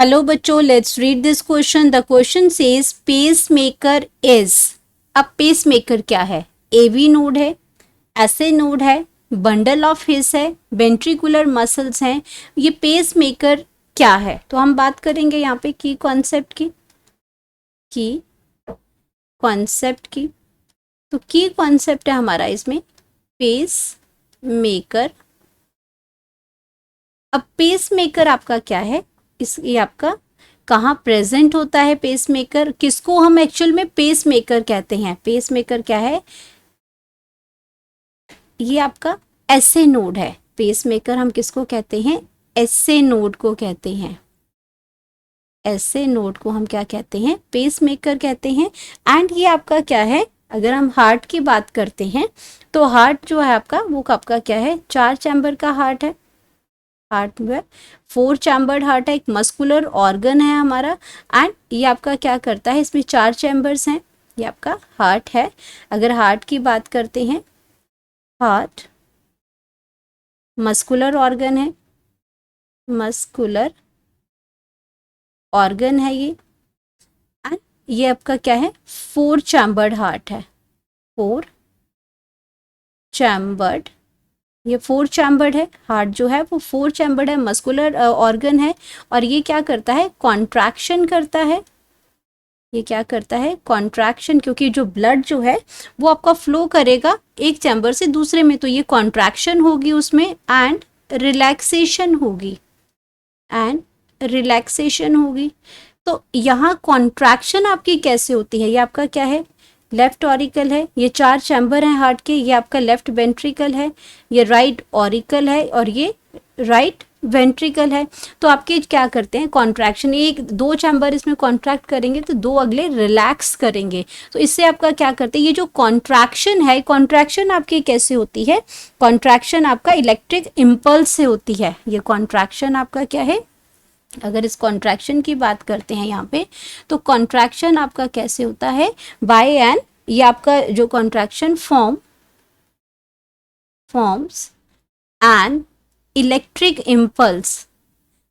Hello बच्चों, let's read this question. The question says pacemaker is. अब pacemaker क्या है? एवी नोड है, एसए नोड है, बंडल ऑफ हिस है, वेंट्रिकुलर मसल्स हैं। ये पेसमेकर क्या है? तो हम बात करेंगे यहाँ पे की कॉन्सेप्ट की। तो की कॉन्सेप्ट है हमारा इसमें पेस मेकर। अब पेस मेकर आपका क्या है? ये आपका कहाँ प्रेजेंट होता है पेस मेकर? किसको हम एक्चुअल में पेस मेकर कहते हैं? पेस मेकर क्या है? ये आपका एसए नोड है। पेस मेकर हम किसको कहते हैं? एसए नोड को कहते हैं। एसए नोड को हम क्या कहते हैं? पेस मेकर कहते हैं। एंड ये आपका क्या है? अगर हम हार्ट की बात करते हैं तो हार्ट जो है आपका, वो आपका क्या है? 4 चैम्बर का हार्ट है। हार्ट में 4 चैम्बर्ड हार्ट है, एक मस्कुलर ऑर्गन है हमारा। एंड ये आपका क्या करता है? इसमें 4 चैम्बर्स हैं। ये आपका हार्ट है। अगर हार्ट की बात करते हैं, हार्ट मस्कुलर ऑर्गन है, मस्कुलर ऑर्गन है ये। एंड ये आपका क्या है? 4 चैम्बर्ड हार्ट है। 4 चैम्बर्ड, ये 4 चैम्बर्ड है। हार्ट जो है वो 4 चैम्बर्ड है, मस्कुलर ऑर्गन है। और ये क्या करता है? कॉन्ट्रैक्शन करता है। ये क्या करता है? कॉन्ट्रैक्शन, क्योंकि जो ब्लड जो है वो आपका फ्लो करेगा एक चैम्बर से दूसरे में, तो ये कॉन्ट्रैक्शन होगी उसमें एंड रिलैक्सेशन होगी। तो यहाँ कॉन्ट्रैक्शन आपकी कैसे होती है? ये आपका क्या है? लेफ्ट ऑरिकल है। ये 4 चैम्बर हैं हार्ट के। ये आपका लेफ्ट वेंट्रिकल है, ये राइट ऑरिकल है और ये राइट वेंट्रिकल है। तो आपके क्या करते हैं? कॉन्ट्रैक्शन, एक 2 चैम्बर इसमें कॉन्ट्रैक्ट करेंगे तो 2 अगले रिलैक्स करेंगे। तो इससे आपका क्या करते हैं? ये जो कॉन्ट्रैक्शन है, कॉन्ट्रैक्शन आपकी कैसे होती है? कॉन्ट्रैक्शन आपका इलेक्ट्रिक इम्पल्स से होती है। ये कॉन्ट्रैक्शन आपका क्या है? अगर इस कॉन्ट्रैक्शन की बात करते हैं यहाँ पे, तो कॉन्ट्रैक्शन आपका कैसे होता है? बाय एन, ये आपका जो contraction forms an electric impulse.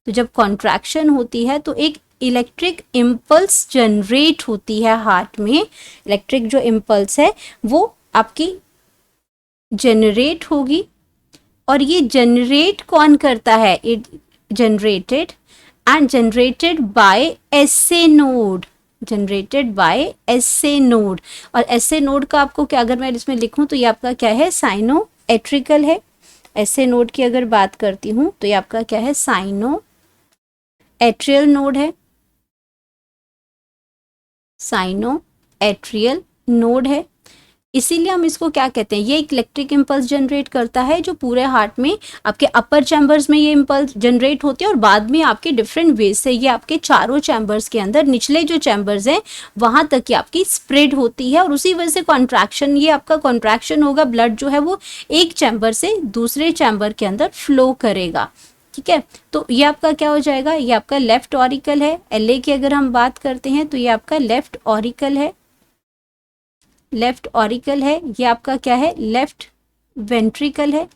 तो जब कॉन्ट्रैक्शन होती है तो एक इलेक्ट्रिक इम्पल्स जनरेट होती है हार्ट में। इलेक्ट्रिक जो इम्पल्स है वो आपकी जनरेट होगी। और ये जनरेट कौन करता है? It generated and generated by SA node, generated by SA node। और SA node का आपको क्या, अगर मैं इसमें लिखूं तो ये आपका क्या है? साइनो एट्रिकल है। SA node की अगर बात करती हूं तो ये आपका क्या है? साइनो एट्रियल नोड है। साइनो एट्रियल नोड है। इसीलिए हम इसको क्या कहते हैं? ये एक इलेक्ट्रिक इम्पल्स जनरेट करता है जो पूरे हार्ट में आपके अपर चैम्बर्स में ये इम्पल्स जनरेट होती है और बाद में आपके डिफरेंट वेज से ये आपके चारों चैम्बर्स के अंदर, निचले जो चैम्बर्स हैं वहां तक ये आपकी स्प्रेड होती है। और उसी वजह से कॉन्ट्रैक्शन, ये आपका कॉन्ट्रैक्शन होगा, ब्लड जो है वो एक चैम्बर से दूसरे चैम्बर के अंदर फ्लो करेगा। ठीक है, तो ये आपका क्या हो जाएगा? ये आपका लेफ्ट ऑरिकल है। LA की अगर हम बात करते हैं तो ये आपका लेफ्ट ऑरिकल है। लेफ्ट ऑरिकल है। ये आपका क्या है? लेफ्ट वेंट्रिकल है।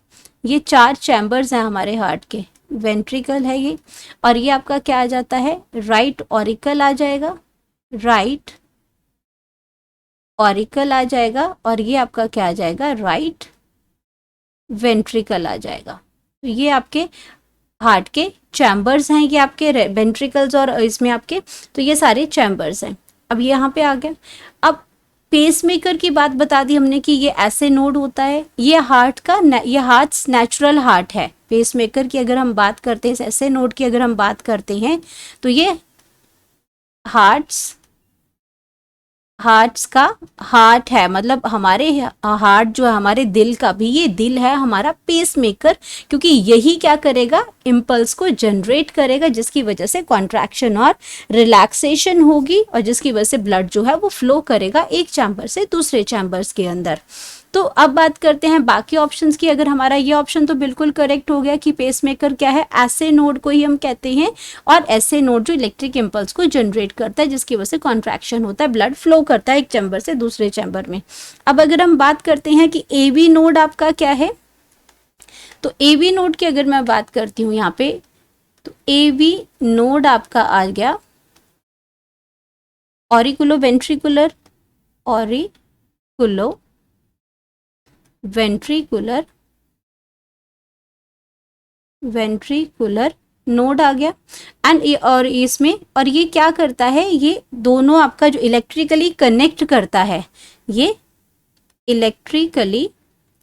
ये 4 चैम्बर्स हैं हमारे हार्ट के। वेंट्रिकल है ये। और ये आपका क्या आ जाता है? राइट ऑरिकल आ जाएगा। राइट ऑरिकल आ जाएगा। और ये आपका क्या आ जाएगा? राइट वेंट्रिकल आ जाएगा। तो ये आपके हार्ट के चैम्बर्स हैं, ये आपके वेंट्रिकल्स और इसमें आपके, तो ये सारे चैम्बर्स हैं। अब यहाँ पे आ गया। अब पेसमेकर की बात बता दी हमने कि ये ऐसे नोड होता है। ये हार्ट का, ये हार्ट नेचुरल हार्ट है। पेसमेकर की अगर हम बात करते हैं, ऐसे नोड की अगर हम बात करते हैं तो ये हार्ट्स का हार्ट है। मतलब हमारे हार्ट जो है, हमारे दिल का भी, ये दिल है हमारा पेसमेकर, क्योंकि यही क्या करेगा? इम्पल्स को जनरेट करेगा, जिसकी वजह से कॉन्ट्रैक्शन और रिलैक्सेशन होगी और जिसकी वजह से ब्लड जो है वो फ्लो करेगा एक चैम्बर से दूसरे चैम्बर्स के अंदर। तो अब बात करते हैं बाकी ऑप्शंस की। अगर हमारा ये ऑप्शन तो बिल्कुल करेक्ट हो गया कि पेसमेकर क्या है? ऐसे नोड को ही हम कहते हैं। और ऐसे नोड जो इलेक्ट्रिक इम्पल्स को जनरेट करता है, जिसकी वजह से कॉन्ट्रैक्शन होता है, ब्लड फ्लो करता है एक चैम्बर से दूसरे चैम्बर में। अब अगर हम बात करते हैं कि AV नोड आपका क्या है, तो AV नोड की अगर मैं बात करती हूँ यहाँ पे, तो AV नोड आपका आ गया auriculo ventricular, auriculo ventricular, ventricular node आ गया। एंड और इसमें, और ये क्या करता है, ये दोनों आपका जो इलेक्ट्रिकली कनेक्ट करता है, ये इलेक्ट्रिकली,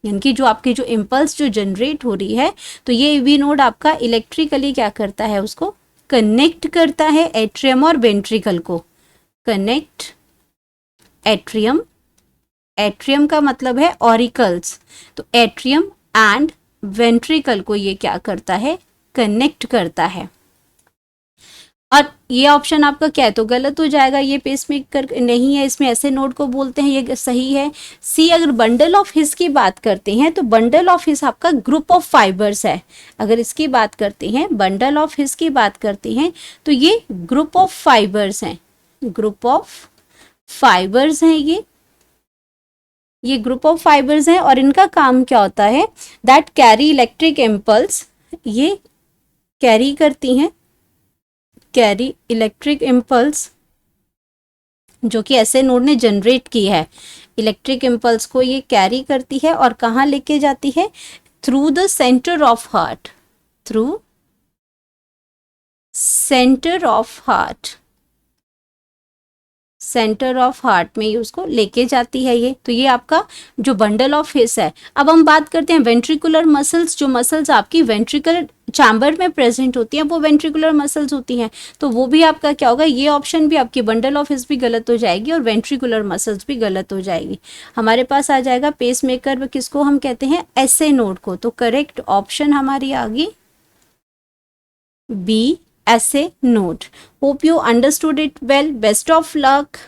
यानी कि जो आपकी जो इम्पल्स जो जनरेट हो रही है, तो ये AV नोड आपका इलेक्ट्रिकली क्या करता है, उसको कनेक्ट करता है एट्रियम और वेंट्रिकल को। कनेक्ट एट्रियम, एट्रियम का मतलब है ऑरिकल्स, तो एट्रियम एंड वेंट्रिकल को ये क्या करता है, कनेक्ट करता है। और ये ऑप्शन आपका क्या है, तो गलत हो जाएगा, ये पेसमेकर नहीं है, इसमें ऐसे नोड को बोलते हैं, ये सही है। सी, अगर बंडल ऑफ हिस की बात करते हैं तो बंडल ऑफ हिस आपका ग्रुप ऑफ फाइबर्स है। अगर इसकी बात करते हैं, बंडल ऑफ हिस की बात करते हैं, तो ये ग्रुप ऑफ फाइबर्स हैं, ग्रुप ऑफ फाइबर्स हैं, ये ग्रुप ऑफ फाइबर्स हैं। और इनका काम क्या होता है, दैट कैरी इलेक्ट्रिक इम्पल्स, ये कैरी करती हैं, कैरी इलेक्ट्रिक इम्पल्स, जो कि ऐसे नोड ने जनरेट की है, इलेक्ट्रिक इम्पल्स को ये कैरी करती है और कहाँ लेके जाती है, through the centre of heart, through centre of heart, centre of heart में ये उसको लेके जाती है ये। तो ये आपका जो बंडल ऑफ हिस है। अब हम बात करते हैं वेंट्रिकुलर मसल्स, जो मसल्स आपकी वेंट्रिकुलर चैम्बर में प्रेजेंट होती हैं वो वेंट्रिकुलर मसल्स होती हैं, तो वो भी आपका क्या होगा, ये ऑप्शन भी आपकी बंडल ऑफ हिस भी गलत हो जाएगी और वेंट्रिकुलर मसल्स भी गलत हो जाएगी। हमारे पास आ जाएगा पेसमेकर, किसको हम कहते हैं, SA नोड को। तो करेक्ट ऑप्शन हमारी आ गई B, SA node. Hope you understood it well. Best of luck.